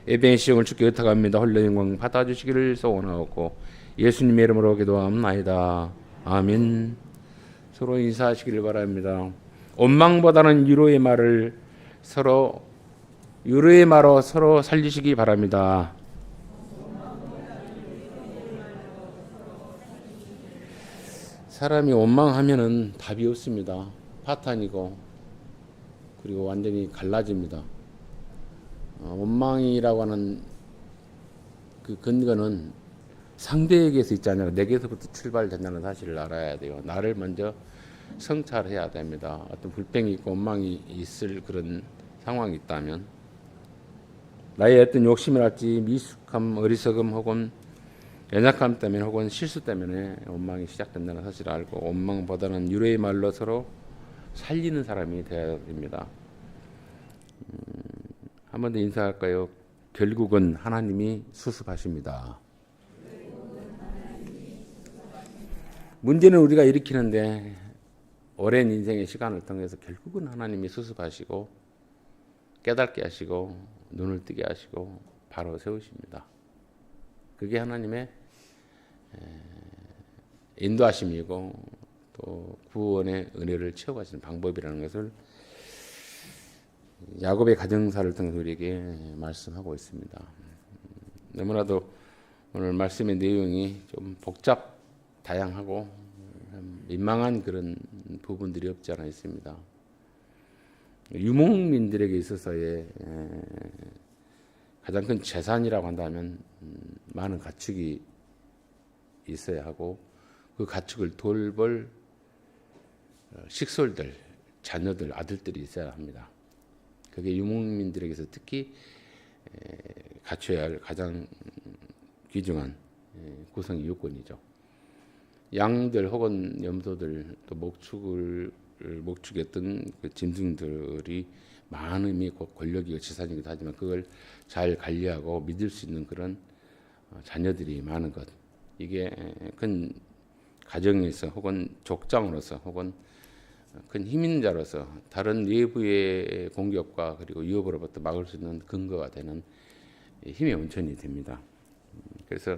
예배의 시험을 주께 의탁합니다. 홀로 영광 받아주시기를 소원하고 예수님의 이름으로 기도합나이다. 아멘. 서로 인사하시기를 바랍니다. 원망보다는 유로의 말로 서로 살리시기 바랍니다. 사람이 원망하면은 답이 없습니다. 파탄이고 그리고 완전히 갈라집니다. 원망이라고 하는 그 근거는 상대에게서 있지 않냐고 내게서부터 출발된다는 사실을 알아야 돼요. 나를 먼저 성찰해야 됩니다. 어떤 불평이 있고 원망이 있을 그런 상황이 있다면 나의 어떤 욕심이랄지 미숙함, 어리석음 혹은 연약함 때문에 혹은 실수 때문에 원망이 시작된다는 사실을 알고 원망보다는 유로의 말로 서로 살리는 사람이 되어야 됩니다. 한 번 더 인사할까요? 결국은 하나님이 수습하십니다. 문제는 우리가 일으키는데 오랜 인생의 시간을 통해서 결국은 하나님이 수습하시고 깨닫게 하시고 눈을 뜨게 하시고 바로 세우십니다. 그게 하나님의 인도하심이고 또 구원의 은혜를 채워가시는 방법이라는 것을 야곱의 가정사를 통해서 우리에게 말씀하고 있습니다. 너무나도 오늘 말씀의 내용이 좀 복잡, 다양하고 민망한 그런 부분들이 없지 않아 있습니다. 유목민들에게 있어서의 가장 큰 재산이라고 한다면 많은 가축이 있어야 하고 그 가축을 돌볼 식솔들, 자녀들, 아들들이 있어야 합니다. 그게 유목민들에게서 특히 갖춰야 할 가장 귀중한 구성 요건이죠. 양들 혹은 염소들 또 목축했던 그 짐승들이 많음이 권력이고 재산이기도 하지만 그걸 잘 관리하고 믿을 수 있는 그런 자녀들이 많은 것, 이게 큰 가정에서 혹은 족장으로서 혹은 큰 힘인 자로서 다른 외부의 공격과 그리고 위협으로부터 막을 수 있는 근거가 되는 힘의 원천이 됩니다. 그래서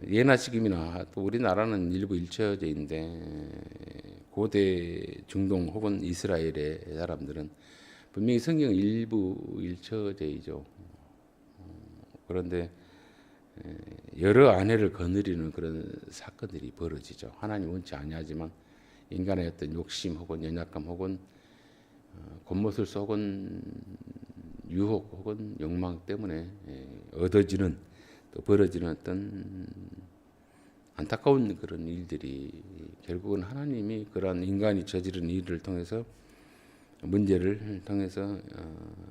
예나 지금이나 또 우리나라는 일부 일처제인데 고대 중동 혹은 이스라엘의 사람들은 분명히 성경 일부 일처제이죠. 그런데 여러 아내를 거느리는 그런 사건들이 벌어지죠. 하나님 원치 아니하지만 인간의 어떤 욕심 혹은 연약감 혹은 곤모술수 혹은 유혹 혹은 욕망 때문에 얻어지는 또 벌어지는 어떤 안타까운 그런 일들이 결국은 하나님이 그러한 인간이 저지른 일을 통해서 문제를 통해서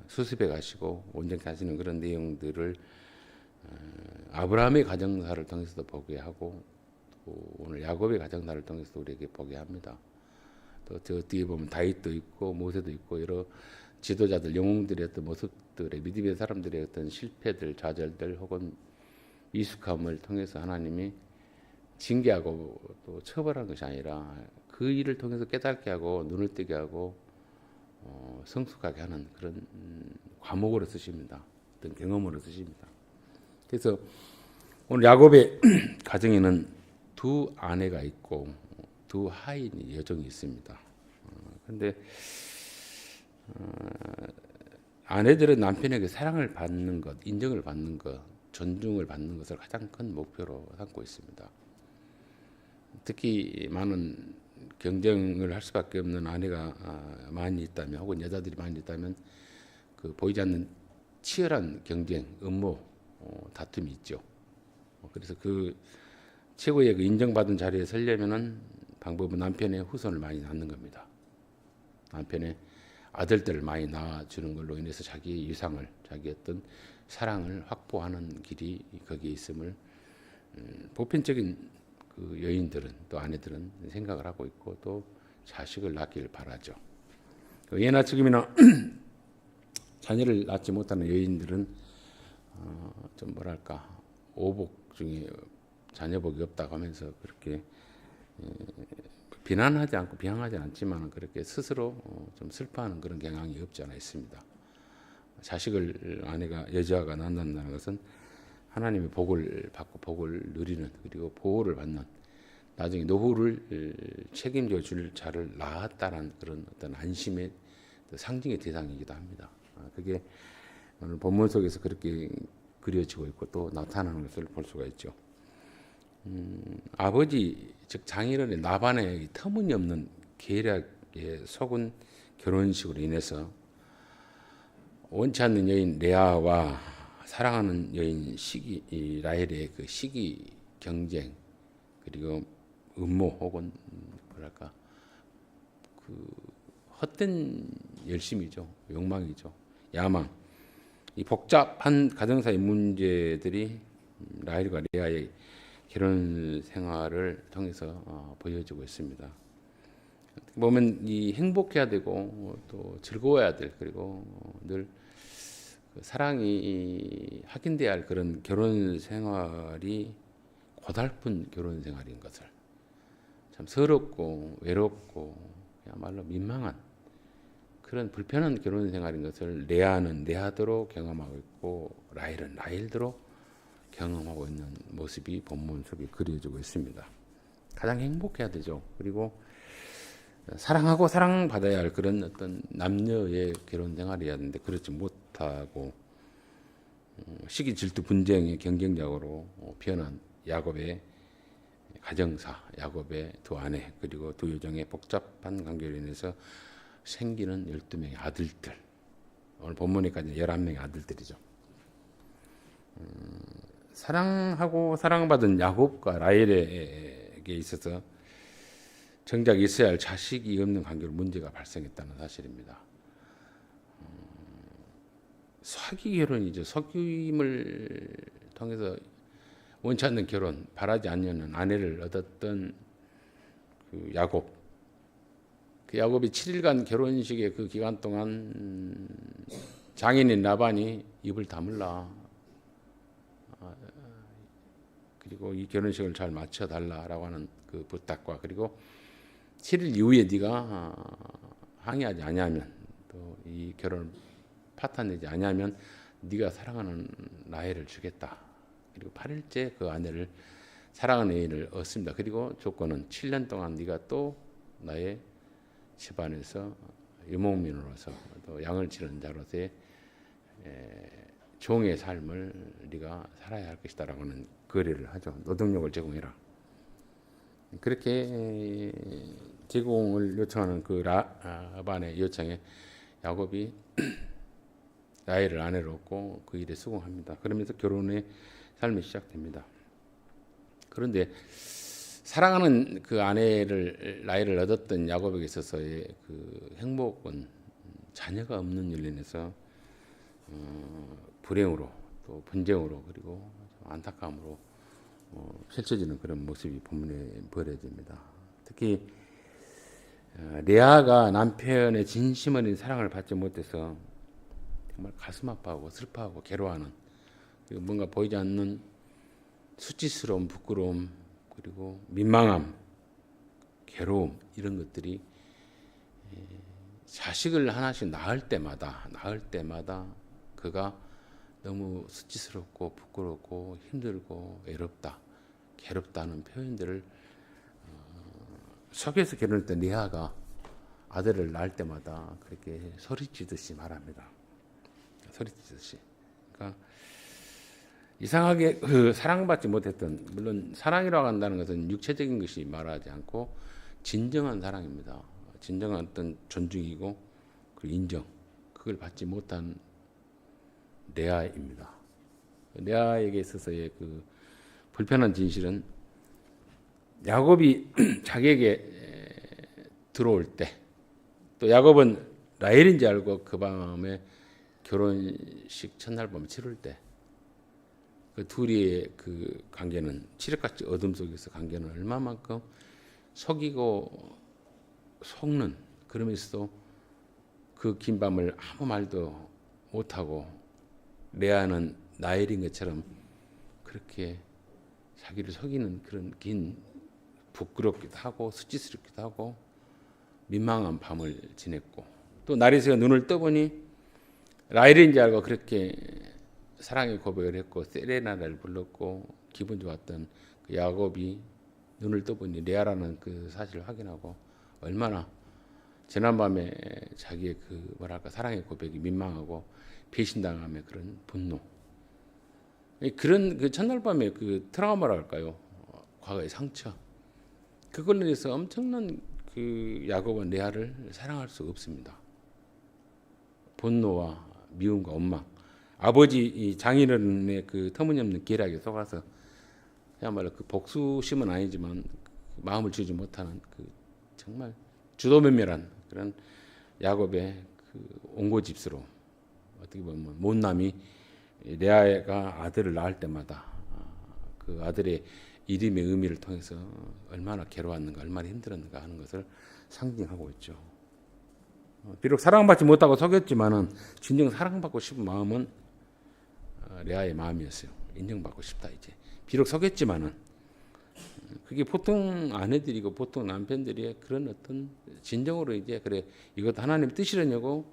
수습해 가시고 온전케 하시는 그런 내용들을 아브라함의 가정사를 통해서도 보게 하고 또 오늘 야곱의 가정사를 통해서도 우리에게 보게 합니다. 또 어떻게 보면 다윗도 있고 모세도 있고 여러 지도자들 영웅들의 어떤 모습들의 믿음의 사람들의 어떤 실패들 좌절들 혹은 미숙함을 통해서 하나님이 징계하고 또 처벌한 것이 아니라 그 일을 통해서 깨닫게 하고 눈을 뜨게 하고 성숙하게 하는 그런 과목으로 쓰십니다. 어떤 경험으로 쓰십니다. 그래서 오늘 야곱의 가정에는 두 아내가 있고 두 하인이 여종이 있습니다. 그런데 아내들은 남편에게 사랑을 받는 것, 인정을 받는 것, 존중을 받는 것을 가장 큰 목표로 삼고 있습니다. 특히 많은 경쟁을 할 수밖에 없는 아내가 많이 있다면 혹은 여자들이 많이 있다면 그 보이지 않는 치열한 경쟁, 음모, 다툼이 있죠. 그래서 그 최고의 그 인정받은 자리에 서려면은 방법은 남편의 후손을 많이 낳는 겁니다. 남편의 아들들을 많이 낳아주는 걸로 인해서 자기의 유상을, 자기의 어떤 사랑을 확보하는 길이 거기에 있음을 보편적인 그 여인들은 또 아내들은 생각을 하고 있고 또 자식을 낳기를 바라죠. 예나 지금이나 자녀를 낳지 못하는 여인들은 좀 뭐랄까 오복 중에 자녀복이 없다고 하면서 그렇게 비난하지 않고 비방하지 않지만 그렇게 스스로 좀 슬퍼하는 그런 경향이 없지 않아 있습니다. 자식을 아내가 여자가 낳는다는 것은 하나님의 복을 받고 복을 누리는, 그리고 보호를 받는, 나중에 노후를 책임져 줄 자를 낳았다는 그런 어떤 안심의 상징의 대상이기도 합니다. 그게 오늘 본문 속에서 그렇게 그려지고 있고 또 나타나는 것을 볼 수가 있죠. 아버지 즉 장인어른 나반의 터무니없는 계략에 속은 결혼식으로 인해서 원치 않는 여인 레아와 사랑하는 여인 라헬의 그 시기 경쟁, 그리고 음모 혹은 뭐랄까 그 헛된 열심이죠, 욕망이죠, 야망, 이 복잡한 가정사의 문제들이 라헬과 레아의 결혼 생활을 통해서 보여지고 있습니다. 보면 이 행복해야 되고 또 즐거워야 될, 그리고 늘 사랑이 확인돼야 할 그런 결혼 생활이 고달픈 결혼 생활인 것을, 참 서럽고 외롭고 그야말로 민망한 그런 불편한 결혼 생활인 것을 레아는 레아대로 경험하고 있고 라헬은 라헬대로 경험하고 있는 모습이 본문 속에 그려지고 있습니다. 가장 행복해야 되죠. 그리고 사랑하고 사랑받아야 할 그런 어떤 남녀의 결혼 생활이어야 하는데 그렇지 못하고 시기 질투 분쟁의 경쟁자로 변한 야곱의 가정사, 야곱의 두 아내, 그리고 두 여종의 복잡한 관계로 인해서 생기는 12명의 아들들, 오늘 본문에까지 11명의 아들들이죠. 사랑하고 사랑받은 야곱과 라헬에게 있어서 정작 있어야 할 자식이 없는 관계로 문제가 발생했다는 사실입니다. 사기 결혼이죠. 속임을 통해서 원치 않는 결혼, 바라지 않는 아내를 얻었던 그 야곱. 그 야곱이 7일간 결혼식의 그 기간 동안 장인인 라반이 입을 다물라, 그리고 이 결혼식을 잘 마쳐달라라고 하는 그 부탁과, 그리고 7일 이후에 네가 항의하지 아니하면, 또 이 결혼을 파탄내지 아니하면 네가 사랑하는 라헬을 주겠다. 그리고 8일째 그 아내를, 사랑하는 여인을 얻습니다. 그리고 조건은 7년 동안 네가 또 나의 집안에서 유목민으로서 또 양을 치는 자로서의 종의 삶을 네가 살아야 할 것이다라고 하는 거래를 하죠. 노동력을 제공해라. 그렇게 제공을 요청하는 그 라반의 요청에 야곱이 라헬을 아내로 얻고 그 일에 수긍합니다. 그러면서 결혼의 삶이 시작됩니다. 그런데 사랑하는 그 아내를 라헬을 얻었던 야곱에게 있어서의 그 행복은 자녀가 없는 일로 인해서 불행으로 또 분쟁으로 그리고 안타까움으로 펼쳐지는 그런 모습이 본문에 벌어집니다. 특히 레아가 남편의 진심 어린 사랑을 받지 못해서 정말 가슴 아파하고 슬퍼하고 괴로워하는, 그리고 뭔가 보이지 않는 수치스러움, 부끄러움, 그리고 민망함, 괴로움, 이런 것들이 자식을 하나씩 낳을 때마다 그가 너무 수치스럽고 부끄럽고 힘들고 외롭다, 괴롭다는 표현들을 속에서 결혼했던 레아가 아들을 낳을 때마다 그렇게 소리치듯이 말합니다. 소리치듯이. 그러니까 이상하게 그 사랑받지 못했던, 물론 사랑이라고 한다는 것은 육체적인 것이 말하지 않고 진정한 사랑입니다. 진정한 어떤 존중이고 그 인정, 그걸 받지 못한 레아입니다. 레아에게 있어서의 그 불편한 진실은 야곱이 자기에게 들어올 때, 또 야곱은 라헬인지 알고 그 밤에 결혼식 첫날 밤 치를 때, 그 둘이의 그 관계는 칠흑같이 어둠 속에서 관계는 얼마만큼 속이고 속는, 그러면서도 그 긴 밤을 아무 말도 못하고 레아는 라헬인 것처럼 그렇게 자기를 속이는 그런 긴, 부끄럽기도 하고 수치스럽기도 하고 민망한 밤을 지냈고, 또 날이 새어 눈을 떠보니 라헬인 줄 알고 그렇게 사랑의 고백을 했고 세레나를 불렀고 기분 좋았던 그 야곱이 눈을 떠보니 레아라는 그 사실을 확인하고 얼마나 지난밤에 자기의 그 뭐랄까 사랑의 고백이 민망하고 배신당함의 그런 분노, 그런 그 첫날 밤에 그 트라우마라 할까요? 과거의 상처, 그걸로 인해서 엄청난 그 야곱은 레아를 사랑할 수 없습니다. 분노와 미움과 원망, 아버지 이 장인어른의 그 터무니없는 계략에 속아서 그야말로 그 복수심은 아니지만 마음을 주지 못하는 그 정말 주도면밀한 그런 야곱의 그 온고집수로 어떻게 보면 못남이 레아가 아들을 낳을 때마다 그 아들의 이름의 의미를 통해서 얼마나 괴로웠는가, 얼마나 힘들었는가 하는 것을 상징하고 있죠. 비록 사랑받지 못하고 속였지만은 진정 사랑받고 싶은 마음은 레아의 마음이었어요. 인정받고 싶다 이제. 비록 속였지만은 그게 보통 아내들이고 보통 남편들이 그런 어떤 진정으로 이제 그래 이것도 하나님 뜻이라냐고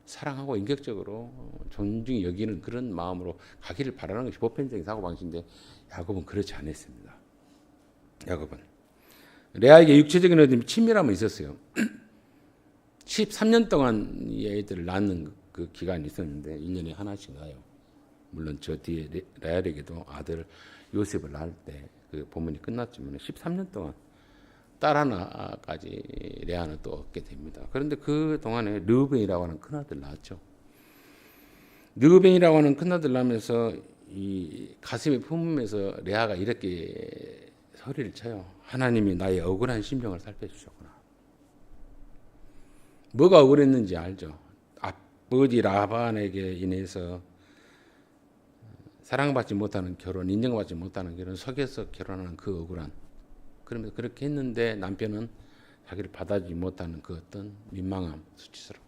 사랑하고 인격적으로 존중히 여기는 그런 마음으로 가기를 바라는 것이 보편적인 사고방식인데 야곱은 그렇지 않았습니다. 야곱은 레아에게 육체적인 어떤 친밀함은 있었어요. 13년 동안 이 애들을 낳는 그 기간이 있었는데 1년에 하나씩 낳아요. 물론 저 뒤에 레아에게도 아들 요셉을 낳을 때 그 본문이 끝났지만 13년 동안 딸 하나까지 레아는 또 얻게 됩니다. 그런데 그 동안에 르우벤이라고 하는 큰아들 낳았죠. 르우벤이라고 하는 큰아들 낳으면서 이 가슴에 품으면서 레아가 이렇게 소리를 쳐요. 하나님이 나의 억울한 심정을 살펴주셨구나. 뭐가 억울했는지 알죠. 아버지 라반에게 인해서 사랑받지 못하는 결혼, 인정받지 못하는 결혼, 속여서 결혼하는 그 억울한. 그러면서 그렇게 했는데 남편은 자기를 받아주지 못하는 그 어떤 민망함, 수치스러움,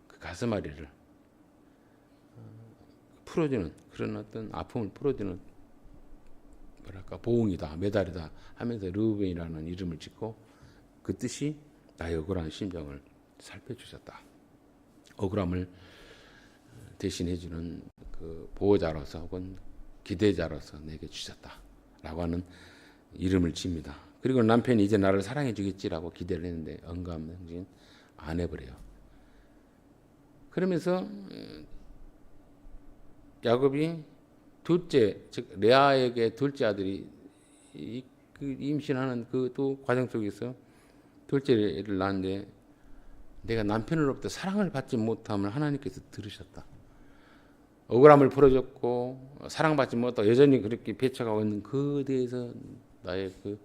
그 가슴앓이를 풀어주는 그런 어떤 아픔을 풀어주는 뭐랄까 보응이다, 메달이다 하면서 르우벤이라는 이름을 짓고 그 뜻이 나의 억울한 심정을 살펴주셨다. 억울함을 대신해주는 그 보호자로서 혹은 기대자로서 내게 주셨다라고 하는 이름을 칩니다. 그리고 남편이 이제 나를 사랑해 주겠지라고 기대를 했는데 언감명진 안 해버려요. 그러면서 야곱이 둘째, 즉 레아에게 둘째 아들이 그 임신하는 그 또 과정 속에서 둘째를 낳았는데 내가 남편으로부터 사랑을 받지 못함을 하나님께서 들으셨다. 억울함을 풀어줬고 사랑받지 못하고 여전히 그렇게 배척하고 있는 그 대해서 나의 그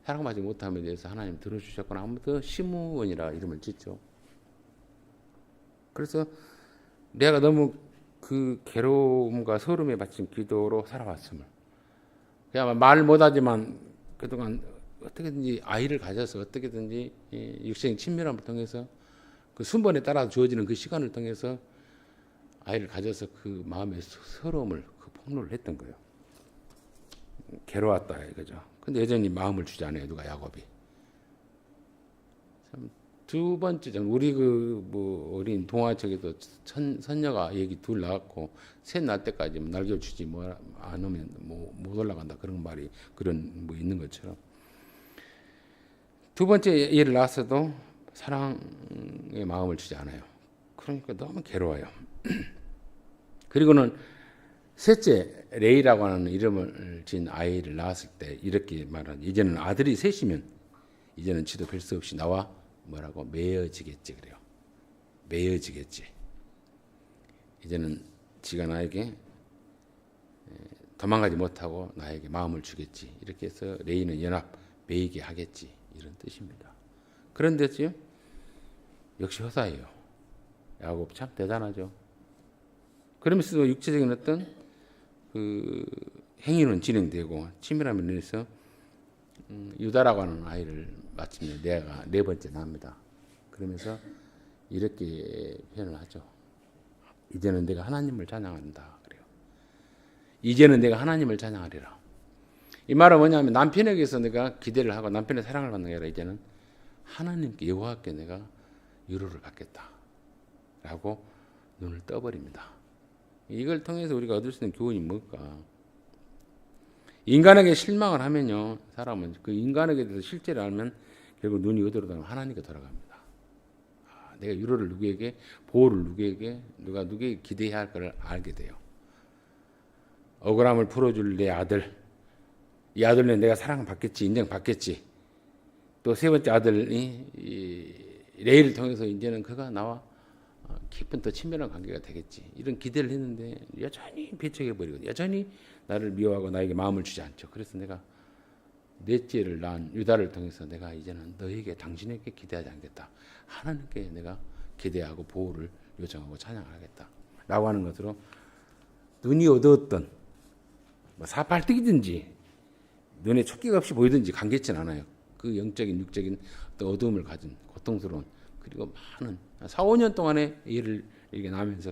사랑받지 못함에 대해서 하나님 들어주셨구나 하면서 시므온이라 이름을 짓죠. 그래서 내가 너무 그 괴로움과 서름에 바친 기도로 살아왔음을 그냥 말 못하지만 그동안 어떻게든지 아이를 가져서 어떻게든지 육체적인 친밀함을 통해서 그 순번에 따라 주어지는 그 시간을 통해서 아이를 가져서 그 마음의 서러움을 그 폭로를 했던 거예요. 괴로웠다 이거죠. 근데 여전히 마음을 주지 않아요. 누가 야곱이. 두 번째 우리 그 뭐 어린 동화책에도 선녀가 얘기 둘 낳았고 셋 낳을 때까지 날개를 주지 뭐 안 오면 뭐 못 올라간다 그런 말이 그런 뭐 있는 것처럼 두 번째 얘를 낳았어도 사랑의 마음을 주지 않아요. 그러니까 너무 괴로워요. 그리고는 셋째 레이라고 하는 이름을 진 아이를 낳았을 때 이렇게 말하는 이제는 아들이 셋이면 이제는 지도 별 수 없이 나와 뭐라고 매어지겠지 그래요. 매어지겠지. 이제는 지가 나에게 도망가지 못하고 나에게 마음을 주겠지. 이렇게 해서 레이는 연합 매이게 하겠지. 이런 뜻입니다. 그런데요 역시 허사예요. 야곱 참 대단하죠. 그러면서 육체적인 어떤 그 행위는 진행되고 친밀함에 의해서 유다라고 하는 아이를 마침내 내가 네 번째 낳습니다. 그러면서 이렇게 표현을 하죠. 이제는 내가 하나님을 찬양한다. 그래요. 이제는 내가 하나님을 찬양하리라. 이 말은 뭐냐면 남편에게서 내가 기대를 하고 남편의 사랑을 받는 게 아니라 이제는 하나님께 여호와께 내가 위로를 받겠다. 라고 눈을 떠버립니다. 이걸 통해서 우리가 얻을 수 있는 교훈이 뭘까? 인간에게 실망을 하면요, 사람은 그 인간에게 대해서 실제를 알면 결국 눈이 어디로 돌아가면 하나님께 돌아갑니다. 내가 위로를 누구에게, 보호를 누구에게, 누구에게 기대해야 할 걸 알게 돼요. 억울함을 풀어줄 내 아들, 이 아들은 내가 사랑받겠지, 인정받겠지. 또 세 번째 아들이 레이를 통해서 이제는 그가 나와 깊은 더 친밀한 관계가 되겠지. 이런 기대를 했는데 여전히 배척해버리고 여전히 나를 미워하고 나에게 마음을 주지 않죠. 그래서 내가 넷째를 낳은 유다를 통해서 내가 이제는 너에게, 당신에게 기대하지 않겠다. 하나님께 내가 기대하고 보호를 요청하고 찬양하겠다. 라고 하는 것으로 눈이 어두웠던 사팔뜨기든지 눈에 촉기가 없이 보이든지 관계치는 않아요. 그 영적인 육적인 어떤 어두움을 가진 고통스러운, 그리고 많은 4, 5년 동안의 일을 이렇게 나면서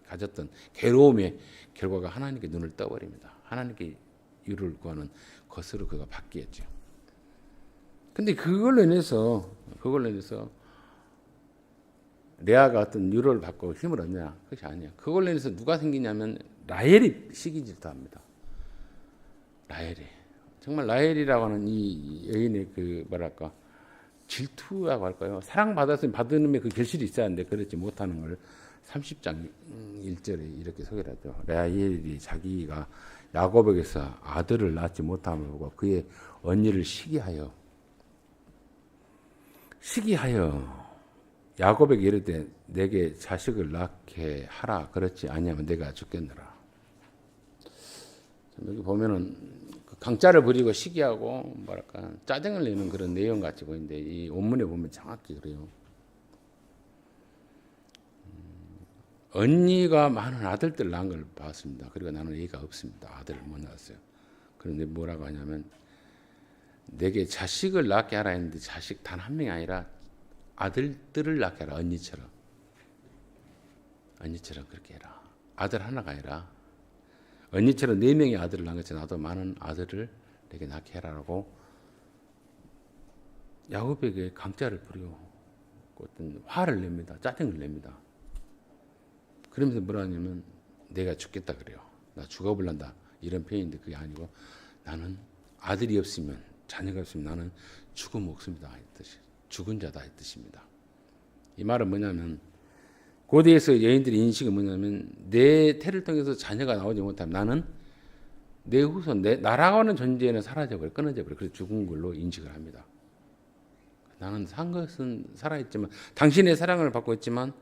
가졌던 괴로움의 결과가 하나님께 눈을 떠버립니다. 하나님께 위로를 구하는 것으로 그가 바뀌었죠. 근데 그걸로 인해서 레아가 어떤 위로를 받고 힘을 얻냐? 그것이 아니야. 그걸로 인해서 누가 생기냐면 라헬이 시기 질투합니다. 라헬이. 정말 라헬이라고 하는 이 여인의 그 뭐랄까 질투라고 할까요? 사랑받았으면 받는 그 결실이 있어야 하는데 그렇지 못하는 걸 30장 1절에 이렇게 소개를 하죠. 라헬이 자기가 야곱에게서 아들을 낳지 못함을 보고 그의 언니를 시기하여 야곱에게 이르되 내게 자식을 낳게 하라. 그렇지 아니하면 내가 죽겠노라. 여기 보면은 강짜를 부리고 시기하고 뭐랄까 짜증을 내는 그런 내용 같이 보이는데 이 원문에 보면 정확히 그래요. 언니가 많은 아들들 낳은 걸 봤습니다. 그리고 나는 애가 없습니다. 아들을 못 낳았어요. 그런데 뭐라고 하냐면 내게 자식을 낳게 하라 했는데 자식 단 한 명이 아니라 아들들을 낳게 하라. 언니처럼 그렇게 해라. 아들 하나가 아니라 언니처럼 4명의 아들을 낳은 것처럼 나도 많은 아들을 내게 낳게 해라라고 야곱에게 강짜를 부리고 어떤 화를 냅니다. 짜증을 냅니다. 그러면서 뭐라 하냐면 내가 죽겠다 그래요. 나 죽어버린다. 이런 표현인데 그게 아니고 나는 아들이 없으면, 자녀가 없으면 나는 죽은 목숨이다. 죽은 자다 이 뜻입니다. 이 말은 뭐냐면 고대에서 여인들의 인식은 뭐냐면 내 태를 통해서 자녀가 나오지 못하면 나는 내 후손, 나라고 하는 존재는 사라져버려, 끊어져버려. 그래서 죽은 걸로 인식을 합니다. 나는 산 것은 살아있지만 당신의 사랑을 받고 있지만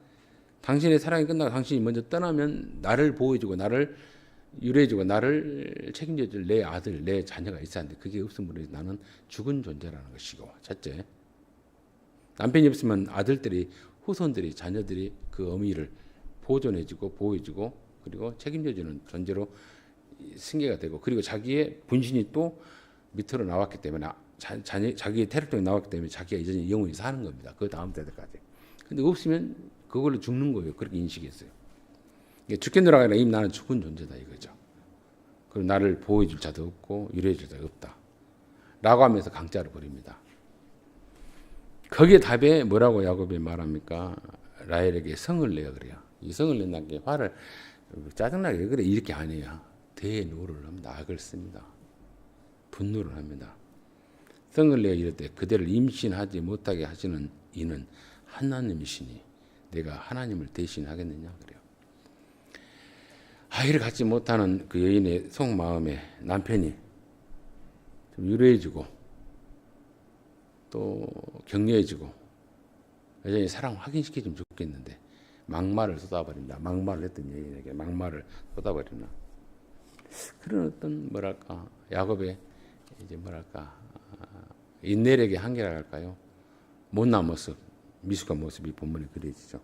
당신의 사랑이 끝나고 당신이 먼저 떠나면 나를 보호해주고 나를 유래해주고 나를 책임져줄 내 아들, 내 자녀가 있어야 하는데 그게 없으므로 나는 죽은 존재라는 것이고, 첫째 남편이 없으면 아들들이, 후손들이, 자녀들이 그 어미를 보존해주고 보호해주고 그리고 책임져주는 존재로 승계가 되고, 그리고 자기의 분신이 또 밑으로 나왔기 때문에 자기의 태력적이 나왔기 때문에 자기가 이제 영원히 사는 겁니다. 그 다음 때까지. 근데 없으면 그걸로 죽는 거예요. 그렇게 인식했어요. 죽겠노라가 아니라 이미 나는 죽은 존재다 이거죠. 그리고 나를 보호해줄 자도 없고 유래해줄 자도 없다 라고 하면서 강짜를 부립니다. 거기에 답에 뭐라고 야곱이 말합니까? 라헬에게 성을 내어 그래요. 이 성을 낸다는 게 화를 짜증나게 왜 그래 이렇게 안 해요. 대노를 합니다. 악을 씁니다. 분노를 합니다. 성을 내어 이럴 때 그대를 임신하지 못하게 하시는 이는 하나님이시니 내가 하나님을 대신하겠느냐 그래요. 아이를 갖지 못하는 그 여인의 속마음에 남편이 좀 유래해지고 또 격려해지고 여전히 사랑 확인시켜주면 좋겠는데 막말을 쏟아버린다. 막말을 했던 여인에게 막말을 쏟아버린다. 그런 어떤 뭐랄까 야곱의 이제 뭐랄까 인내력의 한계라 할까요? 못난 모습, 미숙한 모습이 본문에 그려지죠.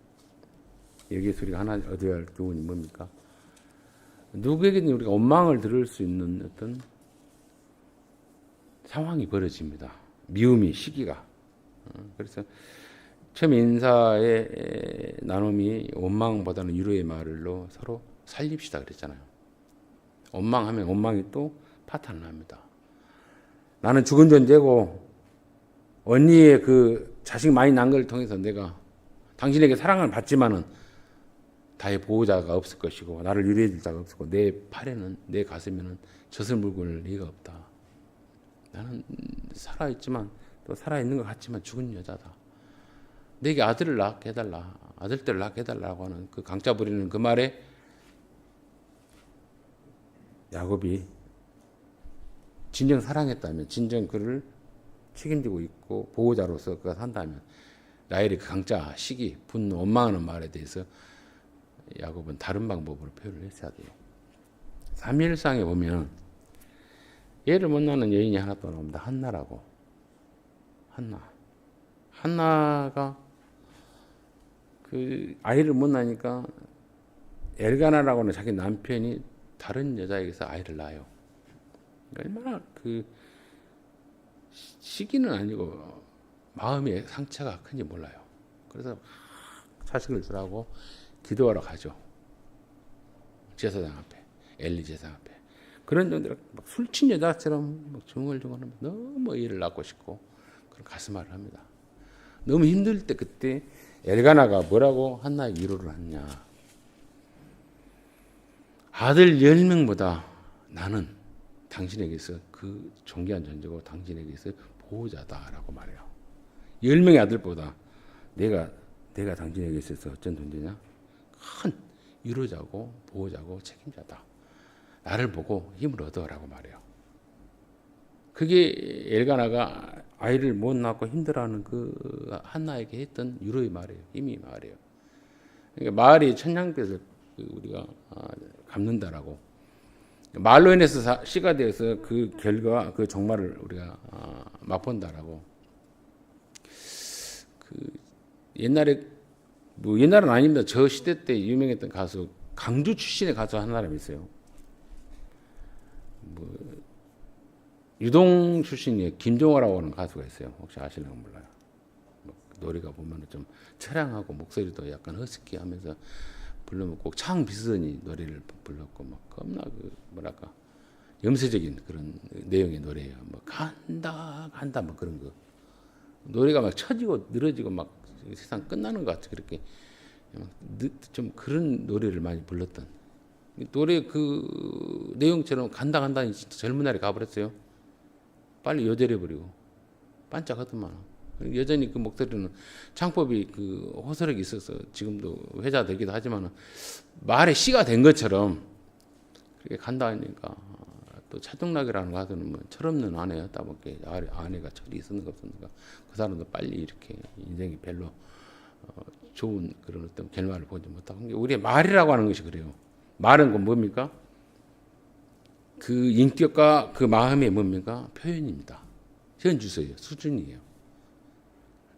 여기에서 우리가 하나 얻어야 할 교훈이 뭡니까? 누구에게든 우리가 원망을 들을 수 있는 어떤 상황이 벌어집니다. 미움이, 시기가. 그래서 처음 인사의 나눔이 원망보다는 위로의 말로 서로 살립시다 그랬잖아요. 원망하면 원망이 또 파탄을 합니다. 나는 죽은 존재고 언니의 그 자식 많이 난 걸 통해서 내가 당신에게 사랑을 받지만은 다의 보호자가 없을 것이고 나를 위로해 줄 자가 없고 내 팔에는 내 가슴에는 젖을 물고는 리가 없다. 나는 살아있지만 또 살아있는 것 같지만 죽은 여자다. 내게 아들을 낳게 해달라. 아들들을 낳게 해달라고 하는 그 강짜 부리는 그 말에 야곱이 진정 사랑했다면, 진정 그를 책임지고 있고 보호자로서 그가 산다면 라헬의 그 강짜, 시기, 분노, 원망하는 말에 대해서 야곱은 다른 방법으로 표현을 했어야 돼요. 사무엘상에 보면 애를 못 낳는 여인이 하나 또 나옵니다. 한나라고. 한나가 그 아이를 못 낳으니까 엘가나라고 하는 자기 남편이 다른 여자에게서 아이를 낳아요. 얼마나 그 시기는 아니고 마음의 상처가 큰지 몰라요. 그래서 자식을 주라고 기도하러 가죠. 제사장 앞에, 엘리 제사장 앞에. 그런 정도로 막 술친 여자처럼 막 중얼중얼하면 너무 애를 낳고 싶고 그런 가슴앓이를 합니다. 너무 힘들 때 그때 엘가나가 뭐라고 한나의 위로를 하냐. 아들 10명보다 나는 당신에게서 그 존귀한 존재고 당신에게서 보호자다라고 말해요. 10명의 아들보다 내가 당신에게 있어서 어떤 존재냐? 큰 위로자고 보호자고 책임자다. 나를 보고 힘을 얻어라고 말해요. 그게 엘가나가 아이를 못 낳고 힘들어하는 그 한나에게 했던 위로의 말이에요. 힘이 말이에요. 그러니까 말이 천냥빚을 우리가 갚는다라고. 말로 인해서 씨가 되어서 그 결과, 그 종말을 우리가 맛본다라고. 그 옛날에 뭐 옛날은 아닙니다. 저 시대 때 유명했던 가수 강주 출신의 가수 한 사람이 있어요. 뭐 유동 출신의 김종호라고 하는 가수가 있어요. 혹시 아시는 건 몰라요. 뭐 노래가 보면 좀 처량하고 목소리도 약간 허스키하면서 부르면 꼭 창 비스더니 노래를 불렀고 막 겁나 그 뭐랄까 염세적인 그런 내용의 노래예요. 뭐 간다 뭐 그런 거 노래가 막 처지고 늘어지고 막 세상 끝나는 것 같이 그렇게 좀 그런 노래를 많이 불렀던 노래 그 내용처럼 간다니 진짜 젊은 날에 가버렸어요. 빨리 요절해 버리고 반짝하더만. 여전히 그 목소리는 창법이 그 호소력이 있어서 지금도 회자되기도 하지만 말에 시가 된 것처럼 그렇게 간다 하니까 또 차동락이라는 가수는 뭐 철없는 아내였다 보니까 아내가 철이 있었는가 없었는가 그 사람도 빨리 이렇게 인생이 별로 좋은 그런 어떤 결말을 보지 못하고 우리의 말이라고 하는 것이 그래요. 말은 그 뭡니까? 그 인격과 그 마음의 뭡니까? 표현입니다. 현주소예요. 수준이에요.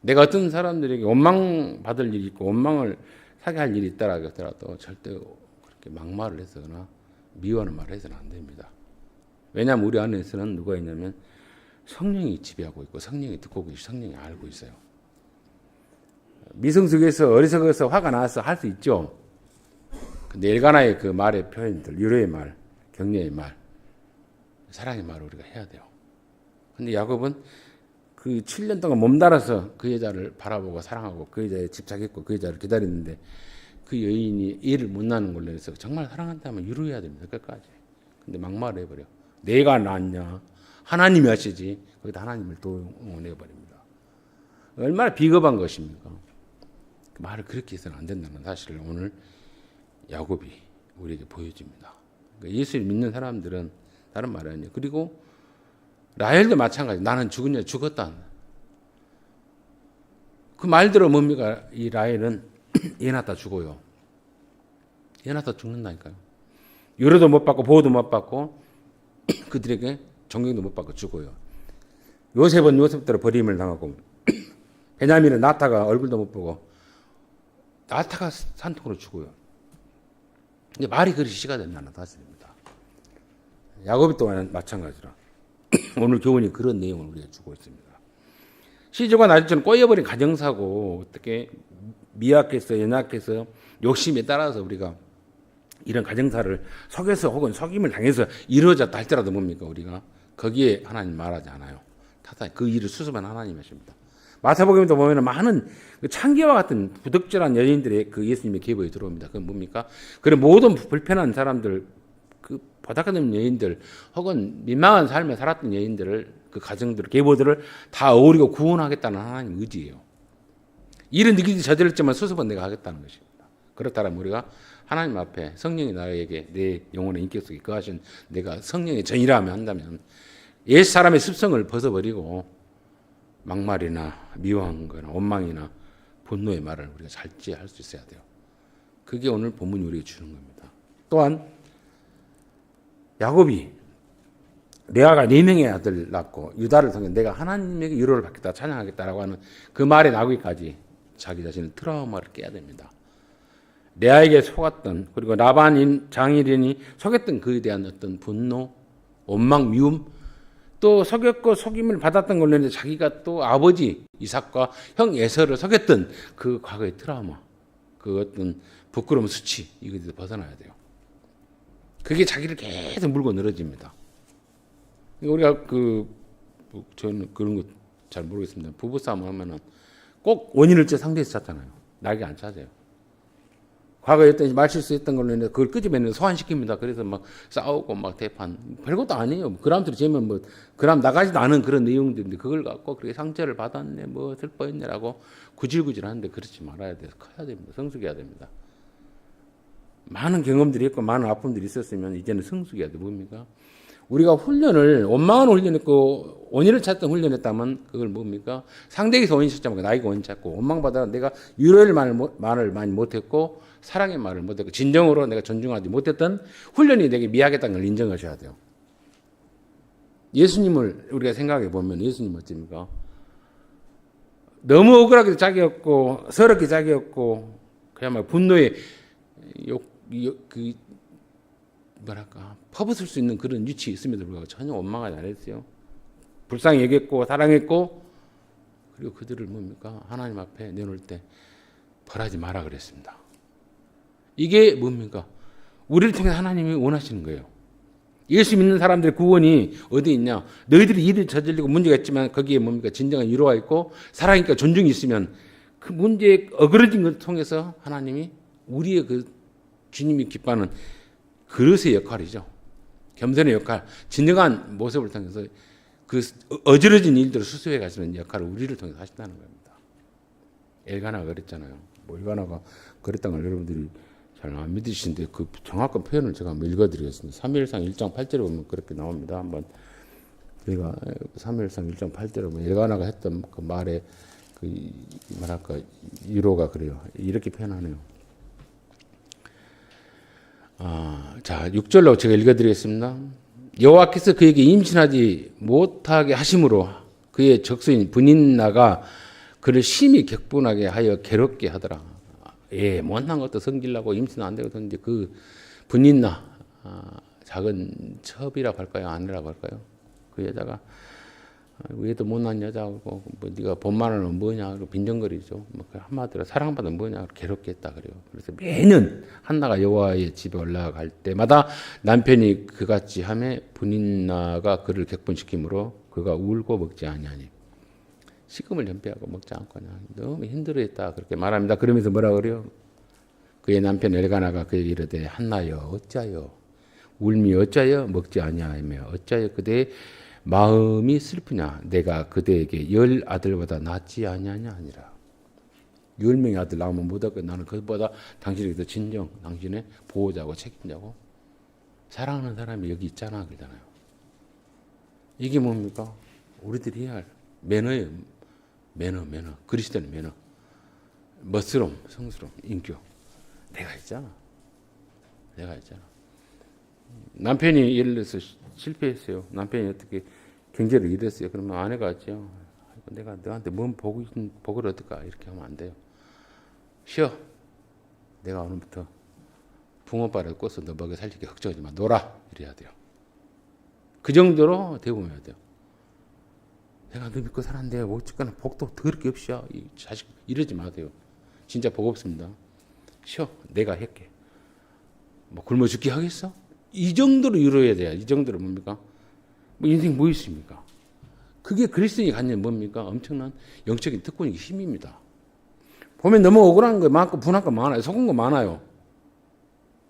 내가 어떤 사람들에게 원망 받을 일이 있고 원망을 사게 할 일이 있다라고 하더라도 절대 그렇게 막말을 해서나 미워하는 말을 해서는 안 됩니다. 왜냐하면 우리 안에서는 누가 있냐면 성령이 지배하고 있고 성령이 듣고 계시고 성령이 알고 있어요. 미성숙해서 어리석어서 화가 나서 할 수 있죠. 근데 엘가나의 그 말의 표현들, 위로의 말, 격려의 말, 사랑의 말을 우리가 해야 돼요. 근데 야곱은 그 7년 동안 몸달아서 그 여자를 바라보고 사랑하고 그 여자에 집착했고 그 여자를 기다렸는데 그 여인이 애를 못 낳는 걸로 해서 정말 사랑한다면 위로해야 됩니다. 끝까지. 근데 막말을 해버려. 내가 낳냐? 하나님이 하시지. 거기다 하나님을 동원해버립니다. 얼마나 비겁한 것입니까? 그 말을 그렇게 해서는 안 된다는 사실을 오늘 야곱이 우리에게 보여줍니다. 그러니까 예수를 믿는 사람들은 다른 말이 아니에요. 그리고 라헬도 마찬가지. 나는 죽으냐 죽었다. 그 말대로 뭡니까? 이 라헬은 애 낳다 죽어요. 애 낳다 죽는다니까요. 위로도 못 받고 보호도 못 받고 그들에게 존경도 못 받고 죽어요. 요셉은 요셉대로 버림을 당하고 베냐민은 나타가 얼굴도 못 보고 나타가 산통으로 죽어요. 근데 말이 그리 시가 된다는 사실입니다. 야곱이 또한 마찬가지라. 오늘 교훈이 그런 내용을 우리가 주고 있습니다. 시조가 나중처럼 꼬여버린 가정사고 어떻게 미약해서 연약해서 욕심에 따라서 우리가 이런 가정사를 속여서 혹은 속임을 당해서 이루어졌다 할지라도 뭡니까 우리가 거기에 하나님 말하지 않아요. 그 일을 수습한 하나님 하십니다. 마태복음에도 보면 많은 그 창기와 같은 부득절한 여인들의 그 예수님의 계보에 들어옵니다. 그건 뭡니까? 그런 모든 불편한 사람들, 그 보잘것없는 여인들, 혹은 민망한 삶을 살았던 여인들을, 그 가정들, 계보들을 다 어우리고 구원하겠다는 하나님의 의지예요. 이런 일이 저질렀지만 수습은 내가 하겠다는 것입니다. 그렇다면 우리가 하나님 앞에 성령이 나에게 내 영혼의 인격 속에 거하신 내가 성령의 전이라며 한다면 옛 사람의 습성을 벗어버리고 막말이나 미워한 거나 원망이나 분노의 말을 우리가 잘 지혜할 수 있어야 돼요. 그게 오늘 본문이 우리에게 주는 겁니다. 또한 야곱이 레아가 4명의 아들 낳고 유다를 통해 내가 하나님에게 위로를 받겠다 찬양하겠다라고 하는 그 말에 나오기까지 자기 자신의 트라우마를 깨야 됩니다. 레아에게 속았던, 그리고 라반 장인이 속였던 그에 대한 어떤 분노, 원망, 미움, 또 속였고 속임을 받았던 걸로 인해 자기가 또 아버지 이삭과 형 에서를 속였던 그 과거의 트라우마, 그 어떤 부끄러움, 수치, 이것에서 벗어나야 돼요. 그게 자기를 계속 물고 늘어집니다. 우리가 저는 그런 거 잘 모르겠습니다. 부부싸움 하면은 꼭 원인을 상대에서 찾잖아요. 나에게 안 찾아요. 과거에 어떤 말실수했던 걸로 인해 그걸 끄집어내는 소환시킵니다. 그래서 막 싸우고 막 대판, 별것도 아니에요. 그람들이 재면 뭐 그람 나가지도 않은 그런 내용들인데 그걸 갖고 그렇게 상처를 받았네, 뭐 슬퍼했네라고 구질구질 하는데 그렇지 말아야 돼요. 커야 됩니다. 성숙해야 됩니다. 많은 경험들이 있고 많은 아픔들이 있었으면 이제는 성숙해야 돼. 뭡니까? 우리가 훈련을, 원망하는 훈련했고 원인을 찾던 훈련했다면 그걸 뭡니까? 상대에게서 원인 찾자면 나에게 원인 찾고, 원망받아 내가 위로의 말을 많이 못했고 사랑의 말을 못했고 진정으로 내가 존중하지 못했던 훈련이 내게 미약했다는 걸 인정하셔야 돼요. 예수님을 우리가 생각해 보면 예수님 어떻습니까? 너무 억울하게 자기였고 서럽게 자기였고 그야말로 분노에 퍼붓을 수 있는 그런 위치에 있음에도 불구하고 전혀 원망하지 않았어요. 불쌍히 여겼고 사랑했고, 그리고 그들을 뭡니까? 하나님 앞에 내놓을 때 벌하지 마라 그랬습니다. 이게 뭡니까? 우리를 통해 하나님이 원하시는 거예요. 예수 믿는 사람들의 구원이 어디 있냐? 너희들이 일을 저질리고 문제가 있지만 거기에 뭡니까? 진정한 위로가 있고 사랑이니까 존중이 있으면 그 문제에 어그러진 것을 통해서 하나님이 우리의 그 주님이 기뻐하는 그릇의 역할이죠. 겸손의 역할, 진정한 모습을 통해서 그 어지러진 일들을 수습해 가시는 역할을 우리를 통해서 하신다는 겁니다. 엘가나가 그랬잖아요. 뭐 엘가나가 그랬다는 걸 여러분들이 잘 안 믿으시는데 그 정확한 표현을 제가 한번 읽어드리겠습니다. 사무엘상 1장 8절에 보면 그렇게 나옵니다. 한번 저희가 사무엘상 1장 8절에 보면 엘가나가 했던 그 말에 그 뭐랄까 위로가 그래요. 이렇게 표현하네요. 자, 6절로 제가 읽어드리겠습니다. 여호와께서 그에게 임신하지 못하게 하심으로 그의 적수인 분인나가 그를 심히 격분하게 하여 괴롭게 하더라. 못난 것도 성질나고 임신 안 되거든요. 그 분인나, 작은 첩이라고 할까요? 아내라고 할까요? 그 여자가 얘도 못난 여자고 뭐 네가 본말은 뭐냐 그러고 빈정거리죠. 뭐 한마디로 사랑받은 뭐냐 괴롭게 했다 그래요. 그래서 매년 한나가 여호와의 집에 올라갈 때마다 남편이 그같이 하매 분인나가 그를 격분시키므로 그가 울고 먹지 아니하니 식음을 연피하고 먹지 않고 그냥 너무 힘들어했다 그렇게 말합니다. 그러면서 뭐라 그래요? 그의 남편 엘가나가 그에게 이르되 한나여 어찌하여 울미 어찌하여 먹지 아니하며 어찌하여 그대의 마음이 슬프냐? 내가 그대에게 10 아들보다 낫지 아니하냐 아니라. 10명의 아들 낳으면 못하고 나는 그보다 당신에게 더 진정, 당신의 보호자고 책임자고 사랑하는 사람이 여기 있잖아 그러잖아요. 이게 뭡니까? 우리들이 해야 할 매너예요. 매너. 그리스도의 매너. 멋스러움, 성스러움, 인격. 내가 있잖아. 남편이 예를 들어서 실패했어요. 남편이 어떻게 경제를 잃었어요. 그러면 아내가 있죠. 내가 너한테 뭔 복을 얻을까? 이렇게 하면 안 돼요. 쉬어. 내가 오늘부터 붕어발을 꽂아서 너 먹여 살리게 걱정하지 마. 놀아. 이래야 돼요. 그 정도로 대우해야 돼요. 내가 너 믿고 살았는데 어쨌거나 복도 더럽게 없이야. 이 자식 이러지 마세요. 진짜 복 없습니다. 쉬어. 내가 할게. 뭐 굶어 죽게 하겠어? 이 정도로 위로해야 돼요. 이 정도로 뭡니까? 뭐 인생 뭐 있습니까? 그게 그리스도인이 갖는 뭡니까? 엄청난 영적인 특권이 힘입니다. 보면 너무 억울한 거 많고 분한 거 많아요. 속은 거 많아요.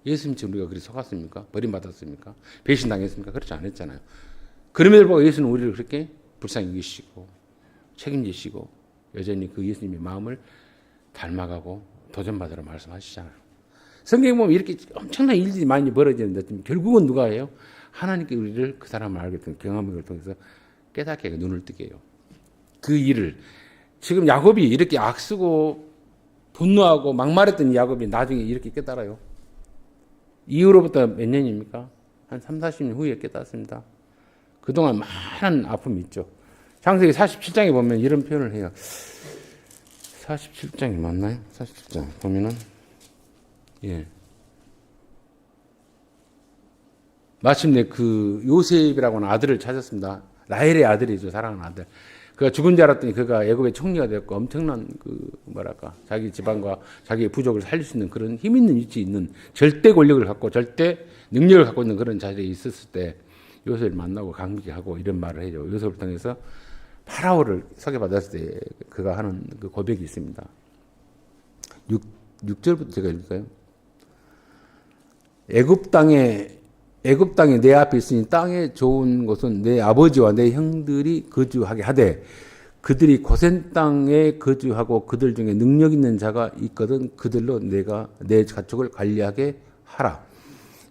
예수님처럼 우리가 그리 속았습니까? 버림받았습니까? 배신당했습니까? 그렇지 않았잖아요. 그럼에도 불구하고 예수는 우리를 그렇게 불쌍히 여기시고 책임지시고 여전히 그 예수님의 마음을 닮아가고 도전받으라 말씀하시잖아요. 성경에 보면 이렇게 엄청난 일들이 많이 벌어지는데 결국은 누가 해요? 하나님께 우리를 그 사람을 알게 된 경험을 통해서 깨닫게 하고 눈을 뜨게 해요. 그 일을 지금 야곱이 이렇게 악쓰고 분노하고 막말했던 야곱이 나중에 이렇게 깨달아요. 이후로부터 몇 년입니까? 한 3, 40년 후에 깨닫습니다. 그동안 많은 아픔이 있죠. 창세기 47장에 보면 이런 표현을 해요. 47장이 맞나요? 47장 보면은 예. 마침내 그 요셉이라고 하는 아들을 찾았습니다. 라헬의 아들이죠. 사랑하는 아들. 그가 죽은 줄 알았더니 그가 애굽의 총리가 되었고 엄청난 그 뭐랄까 자기 집안과 자기의 부족을 살릴 수 있는 그런 힘 있는 위치에 있는 절대 권력을 갖고 절대 능력을 갖고 있는 그런 자리에 있었을 때 요셉을 만나고 감격하고 이런 말을 해요. 요셉을 통해서 파라오를 소개받았을 때 그가 하는 그 고백이 있습니다. 6절부터 제가 읽을까요? 애굽 땅에 내 앞에 있으니 땅에 좋은 곳은 내 아버지와 내 형들이 거주하게 하되 그들이 고센 땅에 거주하고 그들 중에 능력 있는 자가 있거든 그들로 내가 내 가축을 관리하게 하라.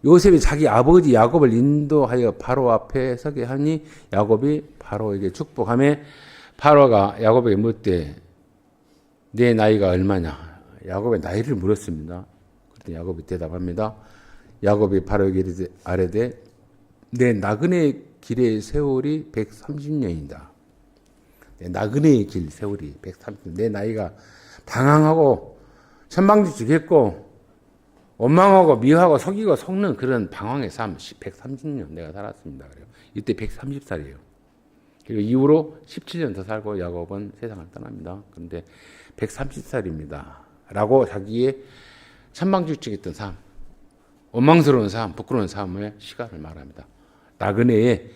요셉이 자기 아버지 야곱을 인도하여 바로 앞에 서게 하니 야곱이 바로에게 축복하며 바로가 야곱에게 묻되 내 나이가 얼마냐? 야곱의 나이를 물었습니다. 그랬더니 야곱이 대답합니다. 야곱이 바로에게 아뢰되 내 나그네 길의 세월이 130년이다. 내 나그네의 길 세월이 130년. 내 나이가 방황하고 천방지축했고 원망하고 미워하고 속이고 속는 그런 방황의 삶 130년 내가 살았습니다. 그래요. 이때 130살이에요. 그리고 이후로 17년 더 살고 야곱은 세상을 떠납니다. 그런데 130살입니다. 라고 자기의 천방지축했던 삶, 원망스러운 삶, 부끄러운 삶의 시간을 말합니다. 나그네의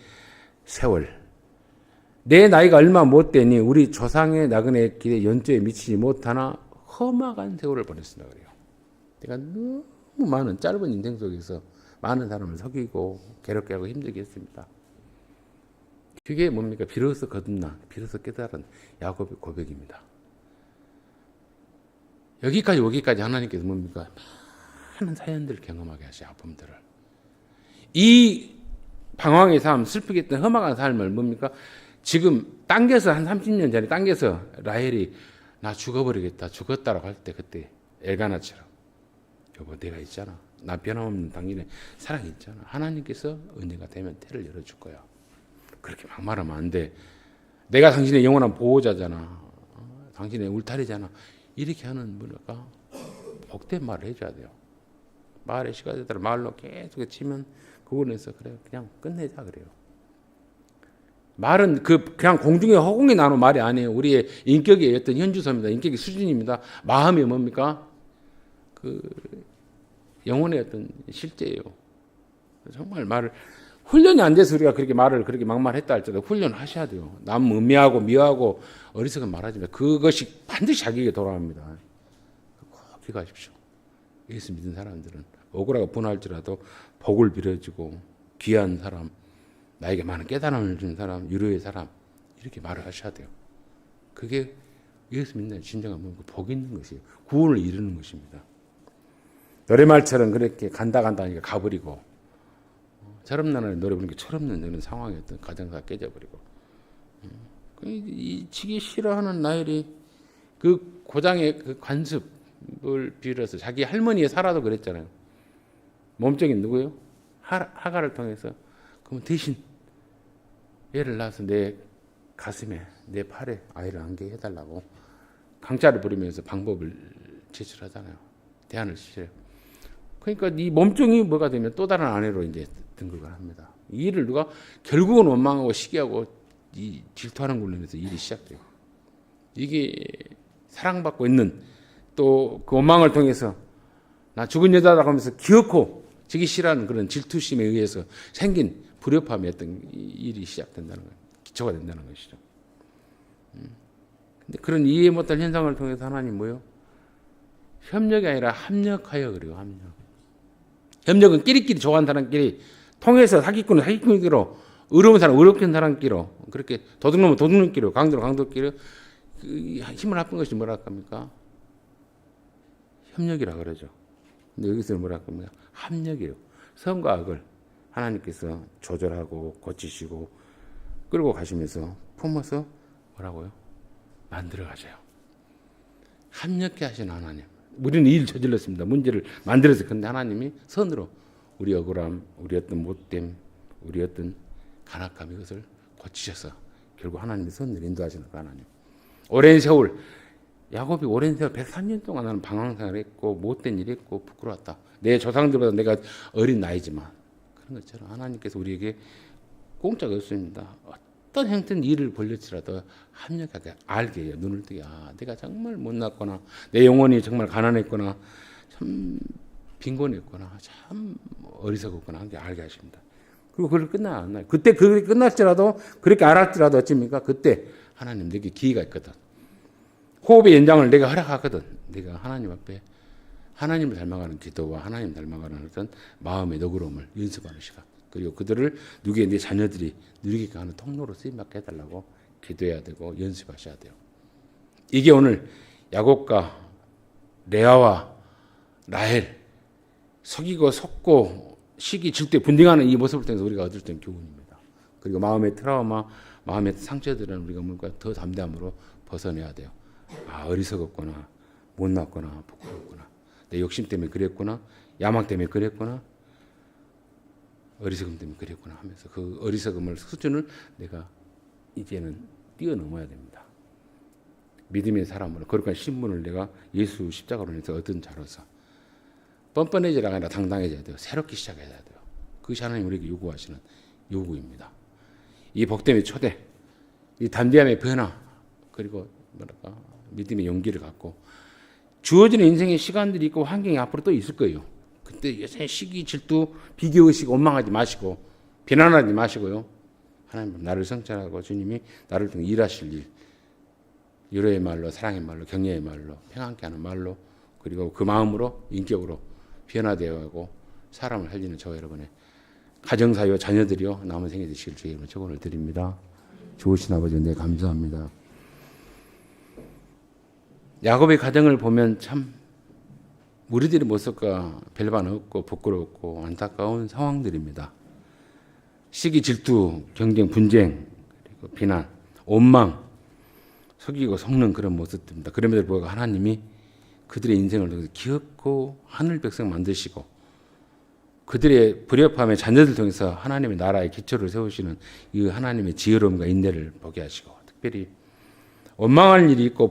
세월. 내 나이가 얼마 못 되니 우리 조상의 나그네 길에 연조에 미치지 못하나 험악한 세월을 보냈습니다. 그래요. 내가 너무 많은 짧은 인생 속에서 많은 사람을 속이고 괴롭게 하고 힘들게 했습니다. 그게 뭡니까? 비로소 거듭난, 비로소 깨달은 야곱의 고백입니다. 여기까지 오기까지 하나님께서 뭡니까? 많은 사연들을 경험하게 하시 아픔들을. 이 방황의 삶, 슬프게 했던 험악한 삶을 뭡니까? 지금 당겨서 한 30년 전에 당겨서 라헬이 나 죽어버리겠다, 죽었다라고 할 때 그때 엘가나처럼 여보 내가 있잖아. 나 변함없는 당신의 사랑이 있잖아. 하나님께서 언젠가 되면 태를 열어줄 거야. 그렇게 막말하면 안 돼. 내가 당신의 영원한 보호자잖아. 당신의 울타리잖아. 이렇게 하는 뭐랄까 복된 말을 해줘야 돼요. 말의 시간에 따라 말로 계속 치면 그거에서 그래 그냥 끝내자 그래요. 말은 그냥 공중에 허공에 나오는 말이 아니에요. 우리의 인격의 어떤 현주소입니다. 인격의 수준입니다. 마음이 뭡니까? 그 영혼의 어떤 실제예요. 정말 말을 훈련이 안 돼서 우리가 그렇게 말을 그렇게 막말했다 할지라도 훈련하셔야 돼요. 남 음미하고 미워하고 어리석은 말하지만 그것이 반드시 자기에게 돌아옵니다. 꼭 기억하십시오. 예수 믿는 사람들은 억울하고 분할지라도 복을 빌어주고 귀한 사람, 나에게 많은 깨달음을 주는 사람, 유로의 사람 이렇게 말을 하셔야 돼요. 그게 예수 믿는 진정한 복 있는 것이에요. 구원을 이루는 것입니다. 노래말처럼 그렇게 간다 하니까 가버리고 철없는 노래 부르는 게 철없는 이런 상황이었던 가정사가 깨져버리고 이 치기 싫어하는 나엘이 그 고장의 그 관습을 빌어서 자기 할머니의 사라도 그랬잖아요. 몸적인 누구요? 하가를 통해서 그럼 대신 애를 낳아서 내 가슴에 내 팔에 아이를 안게 해달라고 강짜를 부리면서 방법을 제출하잖아요. 대안을 주세요. 그러니까 이 몸종이 뭐가 되면 또 다른 아내로 이제 등극을 합니다. 이 일을 누가 결국은 원망하고 시기하고 이 질투하는 걸로 인해서 일이 시작돼요. 이게 사랑받고 있는 또 그 원망을 통해서 나 죽은 여자라고 하면서 기어코 지기 싫어하는 그런 질투심에 의해서 생긴 불협화음이 어떤 일이 시작된다는 거예요. 기초가 된다는 것이죠. 근데 그런 이해 못할 현상을 통해서 하나님 뭐요? 협력이 아니라 합력하여 그래요. 합력. 협력은 끼리끼리 좋아하는 사람끼리 통해서 사기꾼은 사기꾼끼로 의로운 사람 의롭게 사람끼로 그렇게 도둑놈은 도둑놈끼로 강도는 강도끼로 힘을 합한 것이 뭐라 합니까? 협력이라 그러죠. 근데 여기서는 뭐라 합니까? 합력이에요. 선과 악을 하나님께서 조절하고 고치시고 끌고 가시면서 품어서 뭐라고요? 만들어 가셔요. 합력케 하신 하나님. 우리는 일을 저질렀습니다. 문제를 만들어서. 근데 하나님이 선으로 우리 억울함, 우리 어떤 못됨, 우리 어떤 간악함 이것을 고치셔서 결국 하나님이 선을 인도하시는 그 하나님. 오랜 세월 야곱이 오랜 세월 103년 동안 나는 방황생활을 했고 못된 일을 했고 부끄러웠다. 내 조상들보다 내가 어린 나이지만 그런 것처럼 하나님께서 우리에게 공짜가 없습니다. 어떤 형태는 일을 벌릴지라도 합력하게 알게 해요. 눈을 뜨게. 아, 내가 정말 못났구나. 내 영혼이 정말 가난했구나. 참 빈곤했구나. 참 어리석었구나. 하는 게 알게 하십니다. 그리고 그걸 끝나 안 나요. 그때 그게 끝날지라도 그렇게 알았지라도 어찌입니까? 그때 하나님 내게 기회가 있거든. 호흡의 연장을 내가 허락하거든. 내가 하나님 앞에 하나님을 닮아가는 기도와 하나님 닮아가는 어떤 마음의 너그러움을 연습하는 시간. 그리고 그들을 누구의 내 자녀들이 누리게 하는 통로로 쓰임받게 해달라고 기도해야 되고 연습하셔야 돼요. 이게 오늘 야곱과 레아와 라헬 속이고 속고 시기 질투에 분쟁하는 이 모습을 통해서 우리가 얻을 수 있는 교훈입니다. 그리고 마음의 트라우마, 마음의 상처들은 우리가 뭔가 더 담대함으로 벗어내야 돼요. 아, 어리석었구나, 못났구나, 부끄럽구나, 내 욕심 때문에 그랬구나, 야망 때문에 그랬구나, 어리석음 때문에 그랬구나 하면서 그 어리석음을 수준을 내가 이제는 뛰어넘어야 됩니다. 믿음의 사람으로 거룩한 신분을 내가 예수 십자가로 인해서 얻은 자로서 뻔뻔해지라 아니라 당당해져야 돼요. 새롭게 시작해야 돼요. 그것이 하나님 우리에게 요구하시는 요구입니다. 이 복됨의 초대, 이 담대함의 변화, 그리고 뭐랄까 믿음의 용기를 갖고 주어지는 인생의 시간들이 있고 환경이 앞으로 또 있을 거예요. 그때 여전히 시기, 질투, 비교의식, 원망하지 마시고 비난하지 마시고요. 하나님 나를 성찰하고 주님이 나를 통해 일하실 일, 위로의 말로, 사랑의 말로, 격려의 말로, 평안케 하는 말로, 그리고 그 마음으로 인격으로 변화되어 가고 사람을 살리는 저와 여러분의 가정사요 자녀들이요 남은 생에 되시길 주의 이름으로 축원을 드립니다. 좋으신 아버지 은혜 감사합니다. 야곱의 가정을 보면 참 우리들이 모습과 별반 없고 부끄럽고 안타까운 상황들입니다. 시기, 질투, 경쟁, 분쟁, 그리고 비난, 원망, 속이고 속는 그런 모습들입니다. 그럼에도 불구하고 하나님이 그들의 인생을 통해서 기업고 하늘 백성 만드시고 그들의 불협함의 자녀들 통해서 하나님의 나라의 기초를 세우시는 이 하나님의 지혜로움과 인내를 보게 하시고 특별히 원망할 일이 있고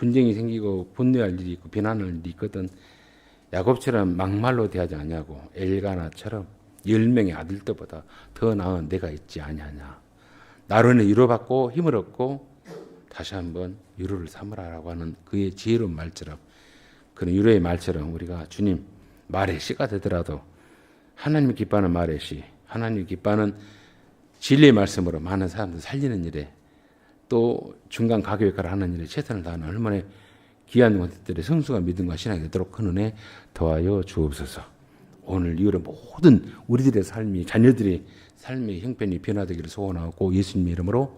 분쟁이 생기고 분노할 일이 있고 비난할 일이 있거든 야곱처럼 막말로 대하지 아니하고 엘가나처럼 10명의 아들들보다 더 나은 내가 있지 아니하냐. 나로 인해 위로받고 힘을 얻고 다시 한번 위로를 삼으라라고 하는 그의 지혜로운 말처럼 그런 위로의 말처럼 우리가 주님 말의 씨가 되더라도 하나님이 기뻐하는 말의 씨, 하나님이 기뻐하는 진리의 말씀으로 많은 사람들 살리는 일에 또 중간 가교 역할을 하는 일에 최선을 다하는 얼마나 귀한 것들의 성수가 믿음과 신앙이 되도록 큰 은혜 더하여 주옵소서. 오늘 이후로 모든 우리들의 삶이 자녀들의 삶의 형편이 변화되기를 소원하고 예수님 이름으로